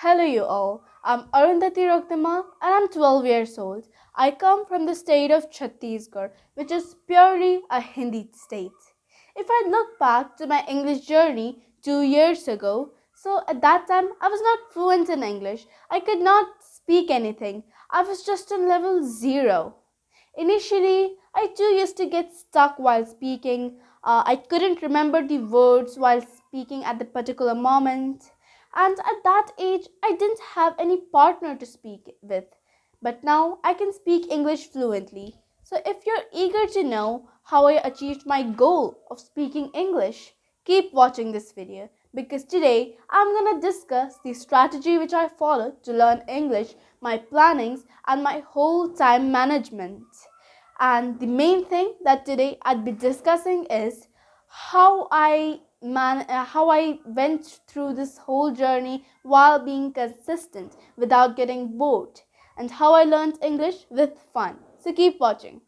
Hello, you all. I'm Arundhati Rokdima and I'm 12 years old. I come from the state of Chhattisgarh, which is purely a Hindi state. If I look back to my English journey 2 years ago, so at that time I was not fluent in English. I could not speak anything. I was just on level 0. Initially, I too used to get stuck while speaking. I couldn't remember the words while speaking at the particular moment. And at that age, I didn't have any partner to speak with. But now I can speak English fluently. So if you're eager to know how I achieved my goal of speaking English, keep watching this video because today I'm gonna discuss the strategy which I followed to learn English, my plannings, and my whole time management. And the main thing that today I'd be discussing is how I went through this whole journey while being consistent without getting bored, and how I learned English with fun. So keep watching.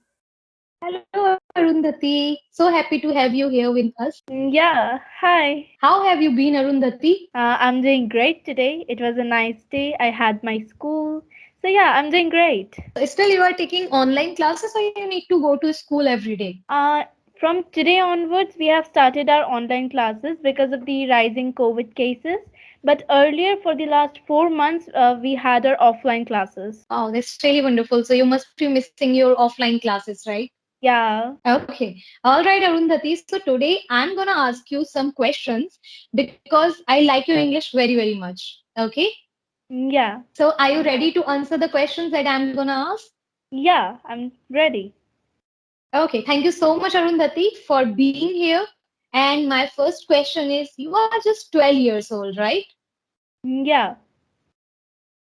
Hello, Arundhati. So happy to have you here with us. Yeah, hi. How have you been, Arundhati? I'm doing great today. It was a nice day. I had my school. So, yeah, I'm doing great. Still, you are taking online classes or you need to go to school every day? Uh, from today onwards, we have started our online classes because of the rising COVID cases. But earlier, for the last 4 months, we had our offline classes. Oh, that's really wonderful. So you must be missing your offline classes, right? Yeah. Okay. All right, Arundhati. So today I'm gonna ask you some questions because I like your English very, very much. Okay. Yeah. So are you ready to answer the questions that I'm gonna ask? Yeah, I'm ready. Okay, thank you so much, Arundhati, for being here. And my first question is, you are just 12 years old, right? Yeah.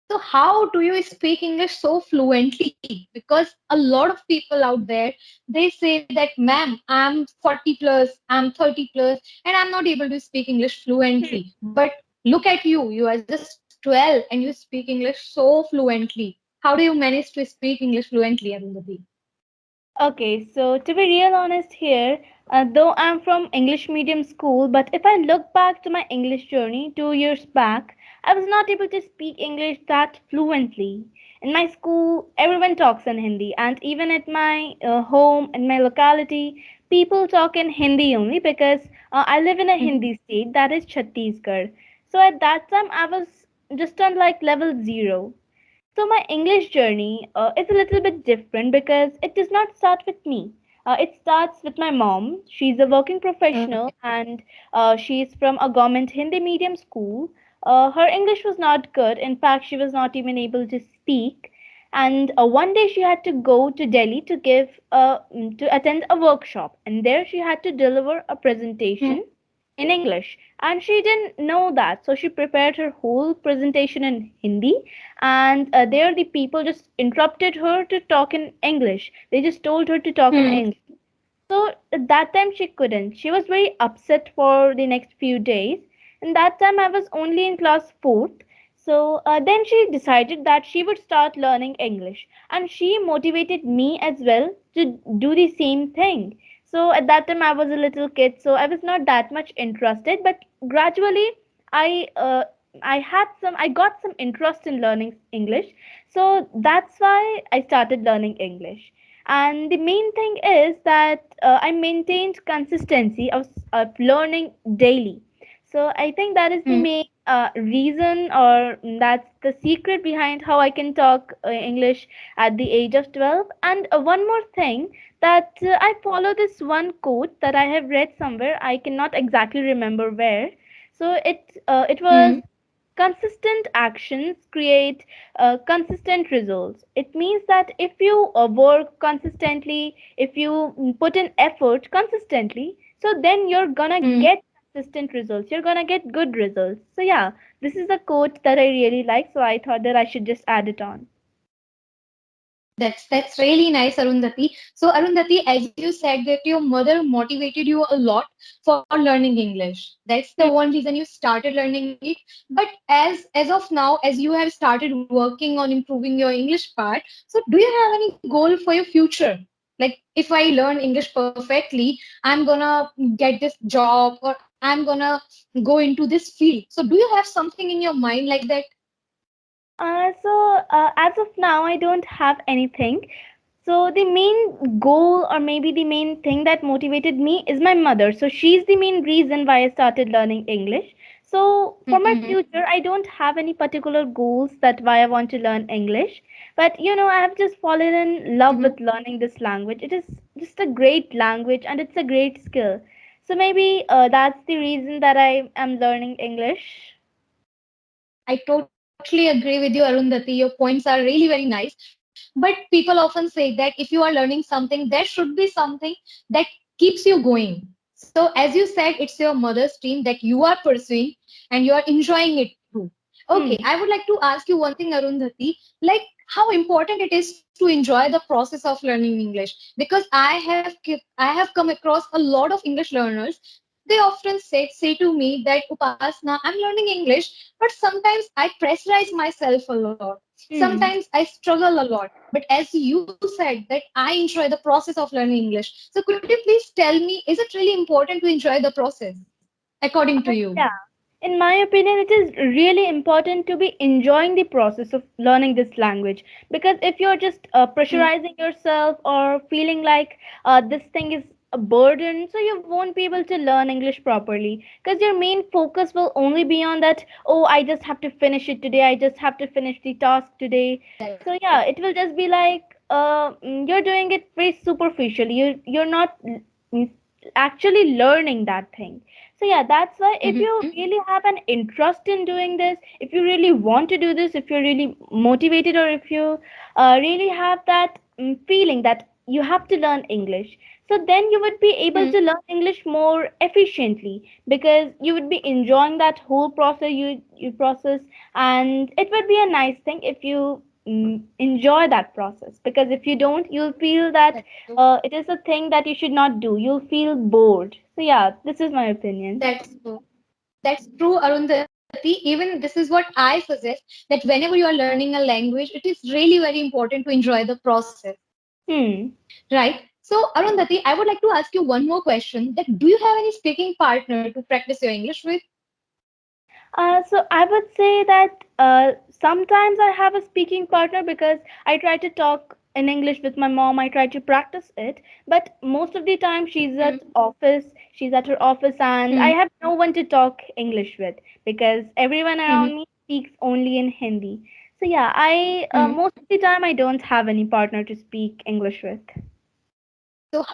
So how do you speak English so fluently? Because a lot of people out there, they say that, ma'am, I'm 40 plus, I'm 30 plus, and I'm not able to speak English fluently. But look at you, you are just 12 and you speak English so fluently. How do you manage to speak English fluently, Arundhati? Okay, so to be real honest here, though I'm from English medium school, but if I look back to my English journey 2 years back, I was not able to speak English that fluently. In my school, everyone talks in Hindi, and even at my home, in my locality, people talk in Hindi only because I live in a Hindi state that is Chhattisgarh. So at that time, I was just on like level 0. So my English journey is a little bit different because it does not start with me. It starts with my mom. She's a working Okay. professional and she's from a government Hindi medium school. Her English was not good. In fact, she was not even able to speak. And one day she had to go to Delhi to to attend a workshop, and there she had to deliver a presentation in English. And she didn't know that. So she prepared her whole presentation in Hindi. And there the people just interrupted her to talk in English. They just told her to talk in Hmm. English. So at that time she couldn't. She was very upset for the next few days. And that time I was only in class 4th. So then she decided that she would start learning English. And she motivated me as well to do the same thing. So at that time I was a little kid, so I was not that much interested. But gradually I uh, I got some interest in learning English. So that's why I started learning English. And the main thing is that I maintained consistency of learning daily. So I think that is the Hmm. main reason, or that's the secret behind how I can talk English at the age of 12. And one more thing, that I follow this one quote that I have read somewhere. I cannot exactly remember where. So it was, Hmm. consistent actions create consistent results. It means that if you work consistently, if you put in effort consistently, so then you're gonna Hmm. get consistent results. You're gonna get good results. So yeah, this is a quote that I really like. So I thought that I should just add it on. That's really nice, Arundhati. So, Arundhati, as you said that your mother motivated you a lot for learning English. That's the one reason you started learning it. But as of now, as you have started working on improving your English part, so do you have any goal for your future? Like, if I learn English perfectly, I'm gonna get this job or I'm gonna go into this field. So, do you have something in your mind like that? As of now, I don't have anything. So the main goal, or maybe the main thing that motivated me, is my mother. So she's the main reason why I started learning English. So for my Mm-hmm. future, I don't have any particular goals that why I want to learn English. But I have just fallen in love Mm-hmm. with learning this language. It is just a great language and it's a great skill. So maybe that's the reason that I am learning English. I totally agree with you, Arundhati. Your points are really very nice. But people often say that if you are learning something, there should be something that keeps you going. So, as you said, it's your mother's dream that you are pursuing and you are enjoying it too. Okay, Hmm. I would like to ask you one thing, Arundhati, like how important it is to enjoy the process of learning English. Because I have come across a lot of English learners. They often say to me that Upasna, I'm learning English, but sometimes I pressurize myself a lot. Hmm. Sometimes I struggle a lot. But as you said that I enjoy the process of learning English. So could you please tell me, is it really important to enjoy the process according to you? Yeah. In my opinion, it is really important to be enjoying the process of learning this language, because if you're just pressurizing yourself or feeling like this thing is a burden, so you won't be able to learn English properly, because your main focus will only be on that. Oh, I just have to finish it today. I just have to finish the task today. So yeah, it will just be like you're doing it very superficially. You're not mm, actually learning that thing. So yeah, that's why if Mm-hmm. you really have an interest in doing this, if you really want to do this, if you're really motivated, or if you really have that feeling that you have to learn English, so then you would be able to learn English more efficiently, because you would be enjoying that whole process you process, and it would be a nice thing if you enjoy that process. Because if you don't, you'll feel that That's true. it is a thing that you should not do. You'll feel bored. So yeah, this is my opinion. That's true. That's true, Arundhati. Even this is what I suggest that whenever you are learning a language, it is really very important to enjoy the process. Hmm. Right. So, Arundhati, I would like to ask you one more question that do you have any speaking partner to practice your English with? So I would say that sometimes I have a speaking partner, because I try to talk in English with my mom. I try to practice it, but most of the time she's Mm, at office. She's at her office, and I mm, have no one to talk English with, because everyone mm, around me speaks only in Hindi. So yeah, I mm. most of the time I don't have any partner to speak English with.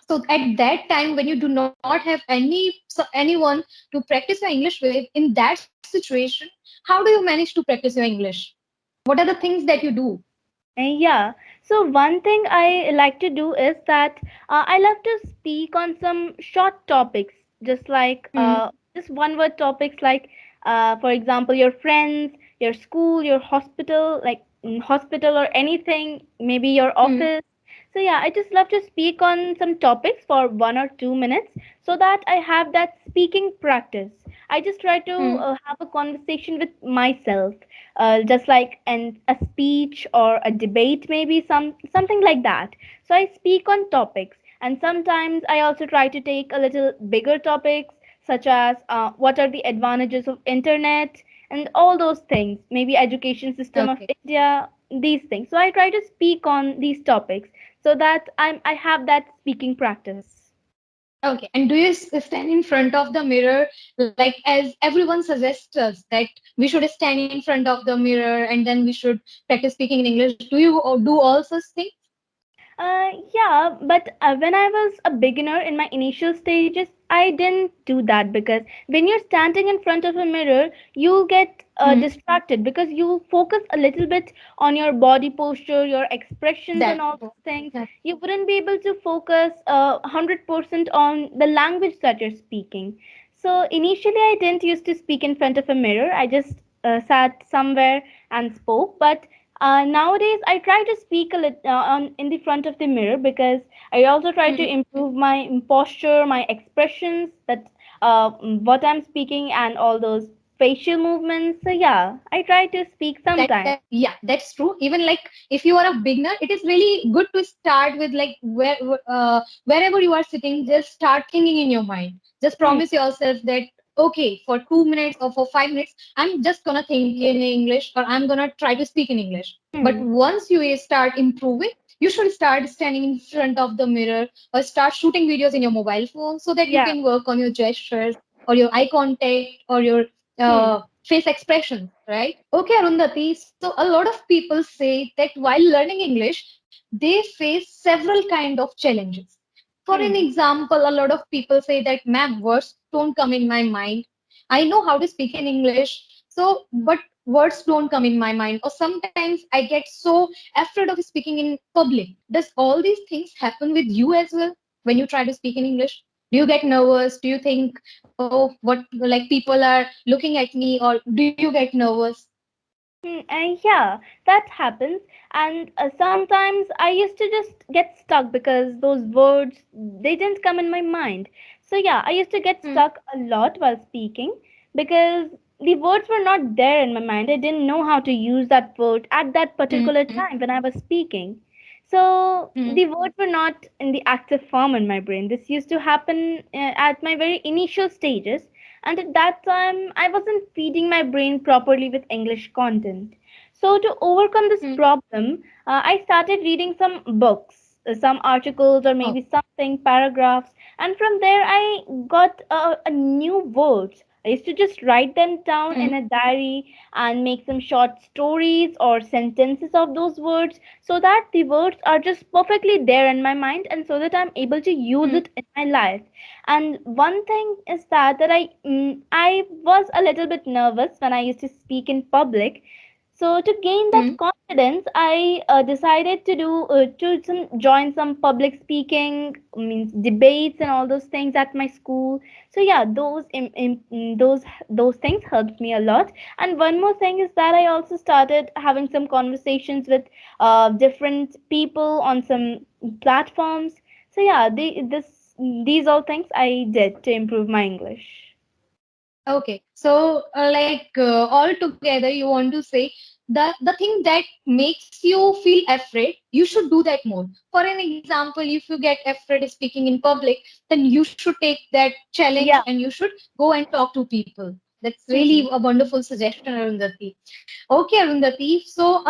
So at that time, when you do not have anyone to practice your English with, in that situation, how do you manage to practice your English? What are the things that you do? Yeah. So one thing I like to do is that I love to speak on some short topics, just like Mm, just one word topics, like for example, your friends, your school, your hospital, like hospital or anything, maybe your mm, office. So yeah, I just love to speak on some topics for 1 or 2 minutes, so that I have that speaking practice. I just try to mm. have a conversation with myself, just like a speech or a debate, maybe something like that. So I speak on topics, and sometimes I also try to take a little bigger topics, such as what are the advantages of internet and all those things, maybe education system of Okay. India, these things. So I try to speak on these topics, so that I have that speaking practice. Okay. And do you stand in front of the mirror, like as everyone suggests us that we should stand in front of the mirror and then we should practice speaking in English? Do you do all such things? Yeah, but when I was a beginner in my initial stages, I didn't do that, because when you're standing in front of a mirror, you get Hmm. distracted, because you focus a little bit on your body posture, your expressions, and That's all true. those things. That's You wouldn't be able to focus 100% on the language that you're speaking. So initially, I didn't used to speak in front of a mirror. I just sat somewhere and spoke, but nowadays, I try to speak a little on in the front of the mirror, because I also try to hmm. improve my posture, my expressions, that what I'm speaking, and all those facial movements. So yeah, I try to speak sometimes. Yeah, that's true. Even like if you are a beginner, it is really good to start with like wherever you are sitting, just start thinking in your mind. Just Hmm. promise yourself that okay, for 2 minutes or for 5 minutes, I'm just gonna think in English or I'm gonna try to speak in English. But Hmm. once you start improving, you should start standing in front of the mirror or start shooting videos in your mobile phone so that you Yeah. can work on your gestures or your eye contact or your Hmm. face expressions, right? Okay, Arundhati. So a lot of people say that while learning English, they face several kind of challenges. For an Hmm. example, a lot of people say that, ma'am, words don't come in my mind. I know how to speak in English, so but words don't come in my mind. Or sometimes I get so afraid of speaking in public. Does all these things happen with you as well when you try to speak in English? Do you get nervous? Do you think, oh, what like people are looking at me, or do you get nervous? And yeah, that happens. And sometimes I used to just get stuck because those words they didn't come in my mind. So yeah, I used to get Hmm, stuck a lot while speaking because the words were not there in my mind. I didn't know how to use that word at that hmm, particular time when I was speaking. So hmm, the words were not in the active form in my brain. This used to happen at my very initial stages, and at that time I wasn't feeding my brain properly with English content. So to overcome this hmm. problem, I started reading some books, some articles, or Oh, maybe something paragraphs, and from there I got a new words. I used to just write them down hmm, in a diary and make some short stories or sentences of those words so that the words are just perfectly there in my mind and so that I'm able to use hmm, it in my life. And one thing is that I was a little bit nervous when I used to speak in public. So to gain hmm, that confidence, I decided to join some public speaking, means debates and all those things at my school. So yeah, those things helped me a lot. And one more thing is that I also started having some conversations with different people on some platforms. So yeah, these all things I did to improve my English. okay. So, all together, you want to say the thing that makes you feel afraid, you should do that more. For an example, if you get afraid of speaking in public, then you should take that challenge Yeah. and you should go and talk to people. That's Hmm. really a wonderful suggestion, Arundhati. Okay, Arundhati. So,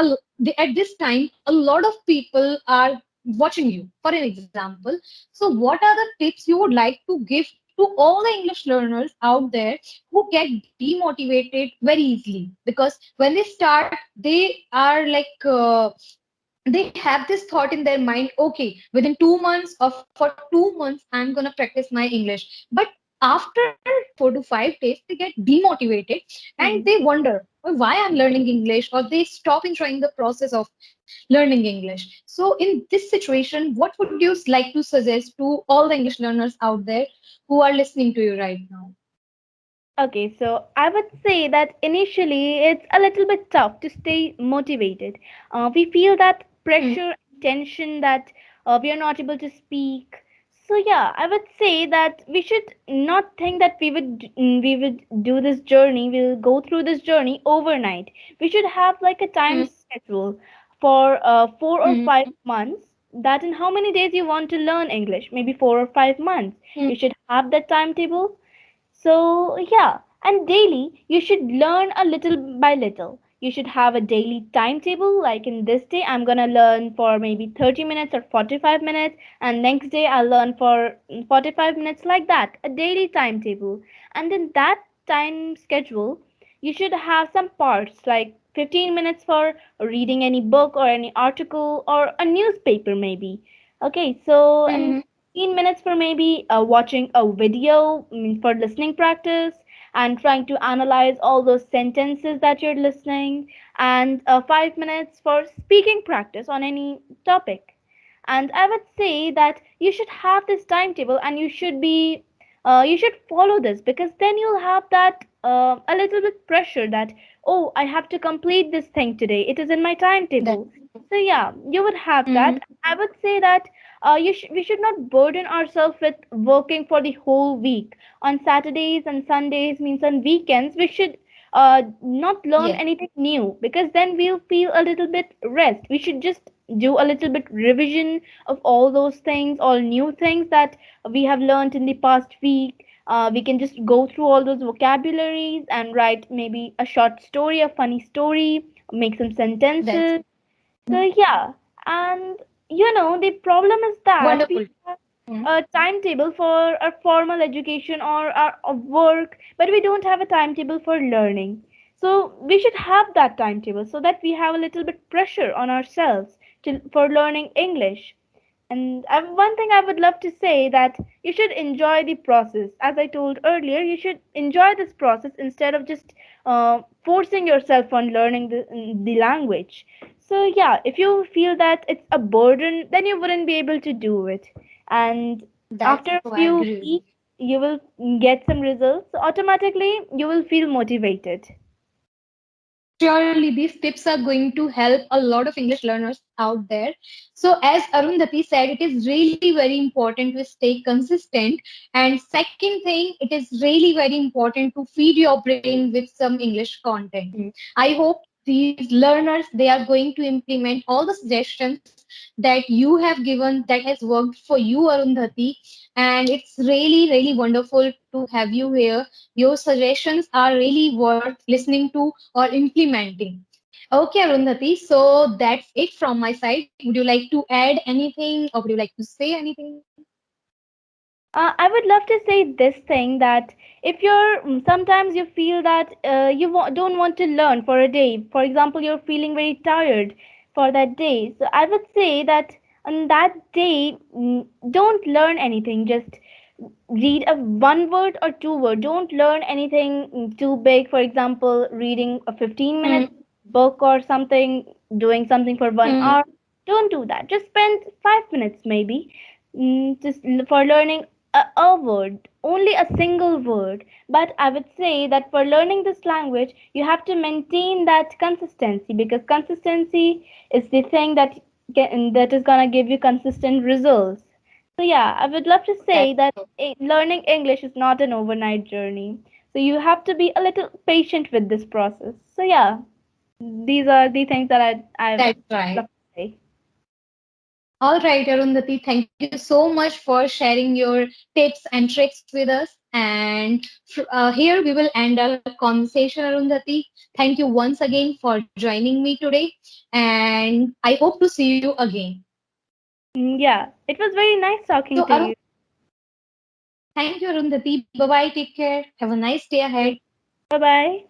at this time, a lot of people are watching you. For an example, so what are the tips you would like to give to all the English learners out there who get demotivated very easily? Because when they start, they are they have this thought in their mind, okay, within 2 months or for 2 months I'm going to practice my English. But after 4 to 5 days they get demotivated and Hmm. they wonder, "Oh, why I'm learning English," or they stop enjoying the process of learning English. So in this situation, what would you like to suggest to all the English learners out there who are listening to you right now? Okay, so I would say that initially it's a little bit tough to stay motivated. We feel that Hmm, pressure, tension that we are not able to speak. So yeah, I would say that we should not think that we would do this journey, we'll go through this journey overnight. We should have like a time hmm, schedule for 4 or 5 hmm, months. That in how many days you want to learn English? Maybe 4 or 5 months. hmm, You should have that timetable. So, yeah, and daily you should learn a little by little. You should have a daily timetable, like in this day, I'm gonna learn for maybe 30 minutes or 45 minutes, and next day I'll learn for 45 minutes, like that. A daily timetable. And in that time schedule, you should have some parts, like 15 minutes for reading any book or any article or a newspaper, maybe. Okay, so, and hmm, 15 minutes for maybe watching a video, for listening practice and trying to analyze all those sentences that you're listening, and 5 minutes for speaking practice on any topic. And I would say that you should have this timetable and you should follow this, because then you'll have that a little bit pressure that, oh, I have to complete this thing today, it is in my that, timetable. So yeah, you would have that. hmm, I would say that we should not burden ourselves with working for the whole week. On Saturdays and Sundays, means on weekends, we should not learn yes, anything new, because then we'll feel a little bit rest. We should just do a little bit revision of all those things, all new things that we have learned in the past week. We can just go through all those vocabularies and write maybe a short story, a funny story, make some That's sentences. So yeah, and the problem is that we wonderful. have Hmm. a timetable for our formal education or our work, but we don't have a timetable for learning. So we should have that timetable so that we have a little bit pressure on ourselves for learning English. And one thing I would love to say that you should enjoy the process. As I told earlier, you should enjoy this process instead of just forcing yourself on learning the language. So yeah, if you feel that it's a burden, then you wouldn't be able to do it. And That's after a so I few agree with you. weeks, you will get some results. So automatically, you will feel motivated. Surely these tips are going to help a lot of English learners out there. So as Arundhati said, it is really very important to stay consistent. And second thing, it is really very important to feed your brain with some English content. I hope these learners, they are going to implement all the suggestions that you have given that has worked for you, Arundhati. And it's really, really wonderful to have you here. Your suggestions are really worth listening to or implementing. Okay, Arundhati, so that's it from my side. Would you like to add anything or would you like to say anything? I would love to say this thing that if you're sometimes you feel that don't want to learn for a day. For example, you're feeling very tired for that day. So I would say that on that day, don't learn anything. Just read a one word or two word. Don't learn anything too big. For example, reading a 15-minute Hmm. book or something, doing something for 1 hour. Hmm. Don't do that. Just spend 5 minutes maybe for learning a word, only a single word. But I would say that for learning this language, you have to maintain that consistency because consistency is the thing that is gonna give you consistent results. So yeah, I would love to say That's that so. learning English is not an overnight journey. So you have to be a little patient with this process. So yeah, these are the things that I That's right. love to say. All right, Arundhati, thank you so much for sharing your tips and tricks with us. And here we will end our conversation, Arundhati. Thank you once again for joining me today. And I hope to see you again. Yeah, it was very nice talking So, to you. thank you, Arundhati. Bye bye. Take care. Have a nice day ahead. Bye bye.